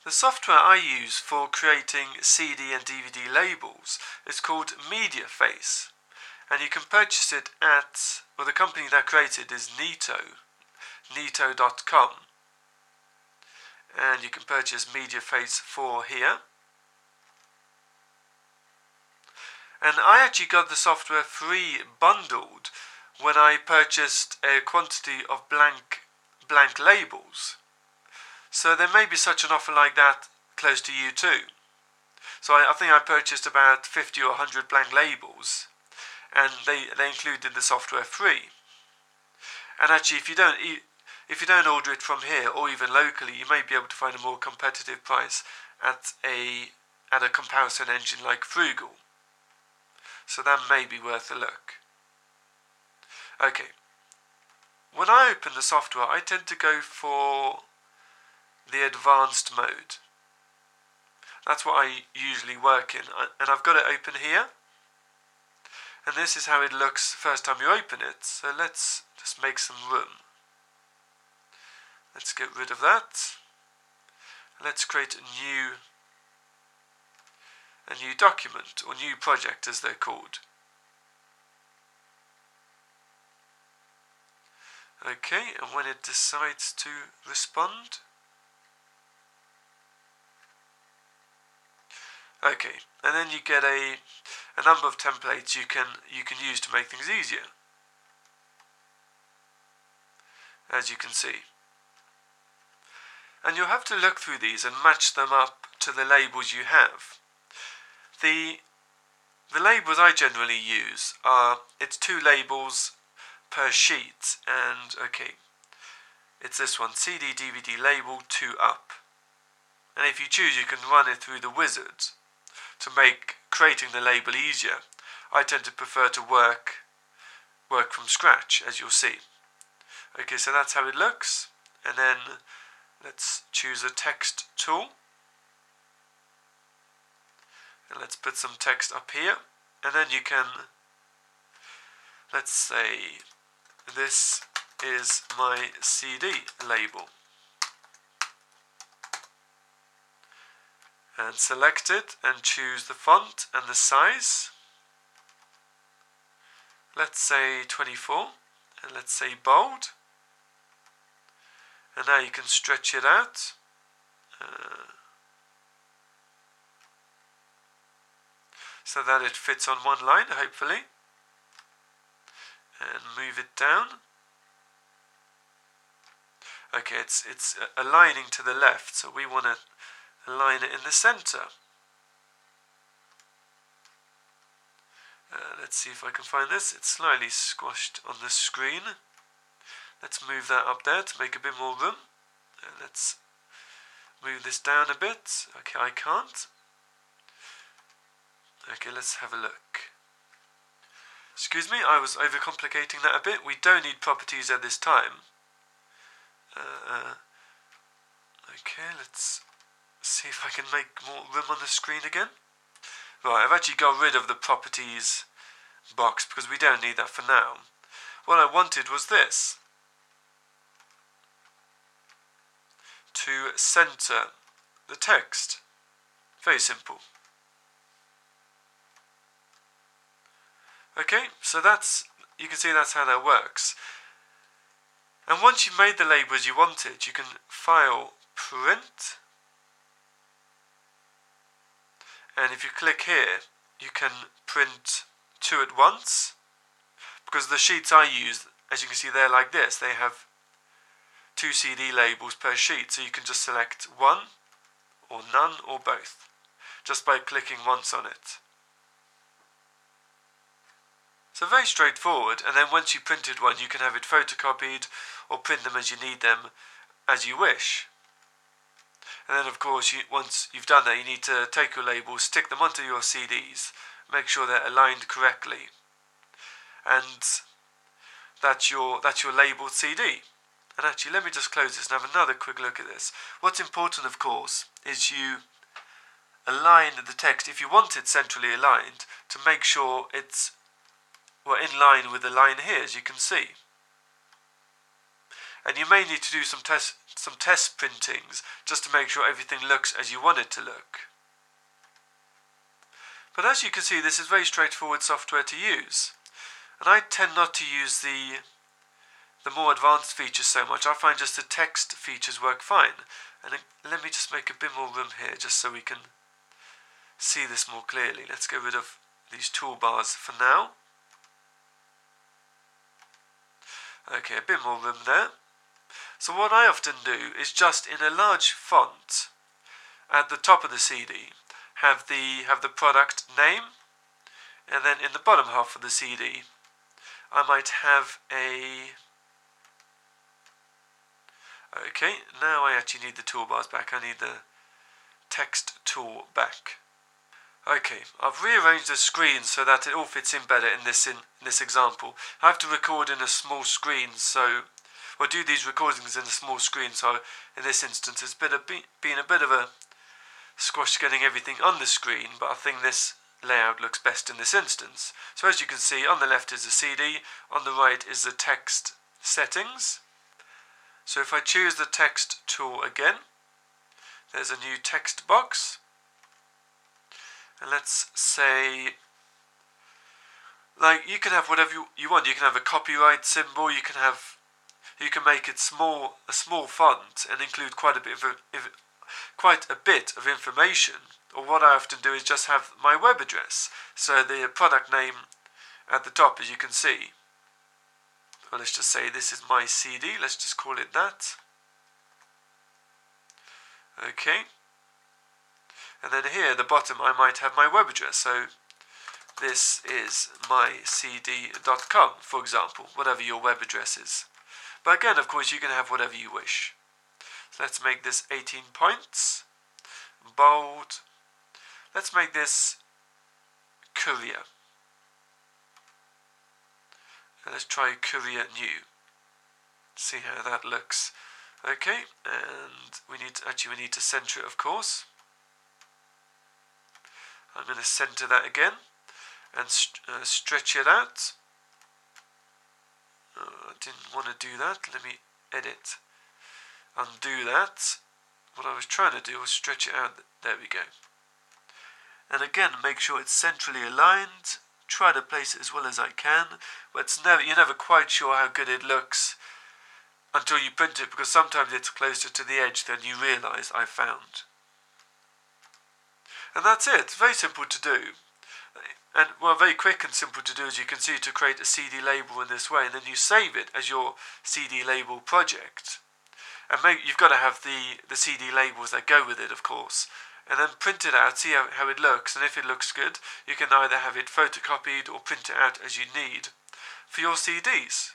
The software I use for creating CD and DVD labels is called MediaFace, and you can purchase it at, well, the company that created is Neato, neato.com, and you can purchase MediaFace 4 here. And I actually got the software free bundled when I purchased a quantity of blank labels. So there may be such an offer like that close to you too. So I think I purchased about 50 or 100 blank labels, and they included the software free. And actually, if you don't order it from here or even locally, you may be able to find a more competitive price at a comparison engine like Frugal. So that may be worth a look. Okay. When I open the software, I tend to go for the advanced mode. That's what I usually work in, and I've got it open here. And this is how it looks first time you open it. So let's just make some room. Let's get rid of that. Let's create a new document, or new project as they're called. Okay, and when it decides to respond. Okay, and then you get a number of templates you can use to make things easier, as you can see. And you'll have to look through these and match them up to the labels you have. The labels I generally use are, it's 2 labels per sheet, and okay, it's this one, CD DVD label 2 up. And if you choose, you can run it through the wizard to make creating the label easier. I tend to prefer to work from scratch, as you'll see. Okay, so that's how it looks. And then let's choose a text tool. And let's put some text up here. And then you can, let's say, this is my CD label. And select it and choose the font and the size. Let's say 24, and let's say bold. And now you can stretch it out. So that it fits on one line, hopefully. And move it down. Okay, it's aligning to the left, so we want to align it in the center. Let's see if I can find this. It's slightly squashed on the screen. Let's move that up there to make a bit more room. Let's move this down a bit. Okay, I can't. Okay, let's have a look. Excuse me, I was overcomplicating that a bit. We don't need properties at this time. Okay, let's see if I can make more room on the screen again. Right, I've actually got rid of the properties box because we don't need that for now. What I wanted was this. To center the text. Very simple. Okay, so you can see that's how that works. And once you've made the label as you want it, you can file print. And if you click here, you can print 2 at once. Because the sheets I use, as you can see, they're like this. They have 2 CD labels per sheet. So you can just select one, or none, or both, just by clicking once on it. So very straightforward, and then once you printed one, you can have it photocopied or print them as you need them, as you wish. And then of course, once you've done that, you need to take your labels, stick them onto your CDs, make sure they're aligned correctly. And that's your labeled CD. And actually, let me just close this and have another quick look at this. What's important, of course, is you align the text, if you want it centrally aligned, to make sure it's in line with the line here, as you can see. and you may need to do some test printings just to make sure everything looks as you want it to look. But as you can see, this is very straightforward software to use, and I tend not to use the more advanced features so much. I find just the text features work fine. And let me just make a bit more room here just so we can see this more clearly. Let's get rid of these toolbars for now. Okay, a bit more room there. So what I often do is just in a large font at the top of the CD have the product name, and then in the bottom half of the CD I might have a... Okay, now I actually need the toolbars back. I need the text tool back. Okay, I've rearranged the screen so that it all fits in better in this example. I have to record in a small screen, or do these recordings in a small screen, so in this instance it's been a bit of a squash getting everything on the screen, but I think this layout looks best in this instance. So as you can see, on the left is the CD, on the right is the text settings. So if I choose the text tool again, there's a new text box. And let's say, like, you can have whatever you want. You can have a copyright symbol, you can make it a small font and include quite a bit of information. Or what I often do is just have my web address. So the product name at the top, as you can see. Well, let's just say this is my CD, let's just call it that. Okay. And then here at the bottom I might have my web address, so this is mycd.com, for example, whatever your web address is. But again, of course, you can have whatever you wish. So let's make this 18 points, bold. Let's make this Courier. And let's try Courier New. See how that looks. Okay, and we need to center it, of course. I'm going to center that again and stretch it out. I didn't want to do that. Let me edit, undo that. What I was trying to do was stretch it out. There we go. And again, make sure it's centrally aligned. Try to place it as well as I can, but you're never quite sure how good it looks until you print it, because sometimes it's closer to the edge than you realise I found. And that's it. It's very simple to do. And, well, very quick and simple to do, as you can see, to create a CD label in this way, and then you save it as your CD label project. And you've got to have the CD labels that go with it, of course. And then print it out, see how it looks, and if it looks good, you can either have it photocopied or print it out as you need for your CDs.